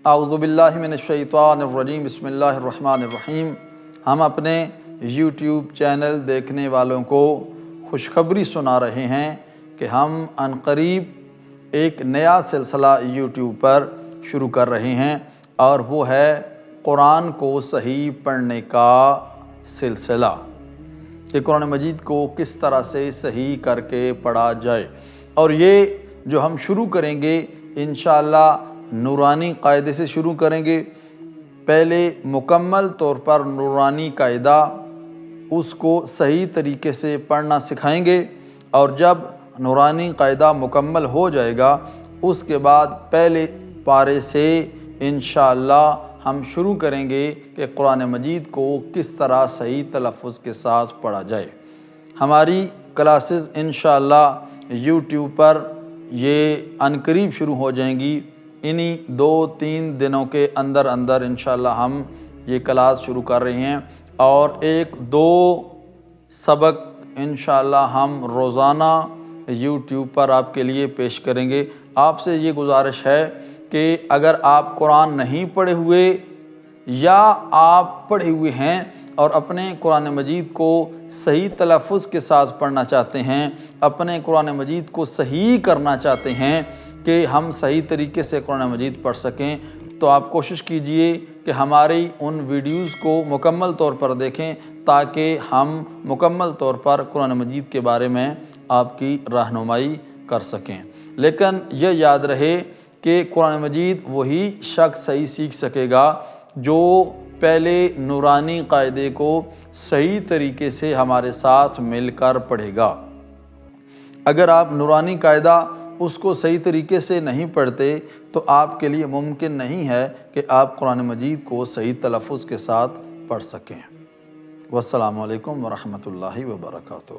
اعوذ باللہ من الشیطان الرجیم بسم اللہ الرحمن الرحیم۔ ہم اپنے یوٹیوب چینل دیکھنے والوں کو خوشخبری سنا رہے ہیں کہ ہم عنقریب ایک نیا سلسلہ یوٹیوب پر شروع کر رہے ہیں، اور وہ ہے قرآن کو صحیح پڑھنے کا سلسلہ، کہ قرآن مجید کو کس طرح سے صحیح کر کے پڑھا جائے۔ اور یہ جو ہم شروع کریں گے انشاءاللہ نورانی قاعدے سے شروع کریں گے۔ پہلے مکمل طور پر نورانی قاعدہ، اس کو صحیح طریقے سے پڑھنا سکھائیں گے، اور جب نورانی قاعدہ مکمل ہو جائے گا اس کے بعد پہلے پارے سے انشاءاللہ ہم شروع کریں گے کہ قرآن مجید کو کس طرح صحیح تلفظ کے ساتھ پڑھا جائے۔ ہماری کلاسز انشاءاللہ یوٹیوب پر یہ عنقریب شروع ہو جائیں گی۔ انہی 2-3 دنوں کے اندر انشاءاللہ ہم یہ کلاس شروع کر رہے ہیں، اور 1-2 سبق انشاءاللہ ہم روزانہ یوٹیوب پر آپ کے لیے پیش کریں گے۔ آپ سے یہ گزارش ہے کہ اگر آپ قرآن نہیں پڑھے ہوئے یا آپ پڑھے ہوئے ہیں اور اپنے قرآن مجید کو صحیح تلفظ کے ساتھ پڑھنا چاہتے ہیں، اپنے قرآن مجید کو صحیح کرنا چاہتے ہیں کہ ہم صحیح طریقے سے قرآن مجید پڑھ سکیں، تو آپ کوشش کیجئے کہ ہماری ان ویڈیوز کو مکمل طور پر دیکھیں، تاکہ ہم مکمل طور پر قرآن مجید کے بارے میں آپ کی رہنمائی کر سکیں۔ لیکن یہ یاد رہے کہ قرآن مجید وہی شخص صحیح سیکھ سکے گا جو پہلے نورانی قاعدے کو صحیح طریقے سے ہمارے ساتھ مل کر پڑھے گا۔ اگر آپ نورانی قاعدہ اس کو صحیح طریقے سے نہیں پڑھتے تو آپ کے لیے ممکن نہیں ہے کہ آپ قرآن مجید کو صحیح تلفظ کے ساتھ پڑھ سکیں۔ والسلام علیکم ورحمۃ اللہ وبرکاتہ۔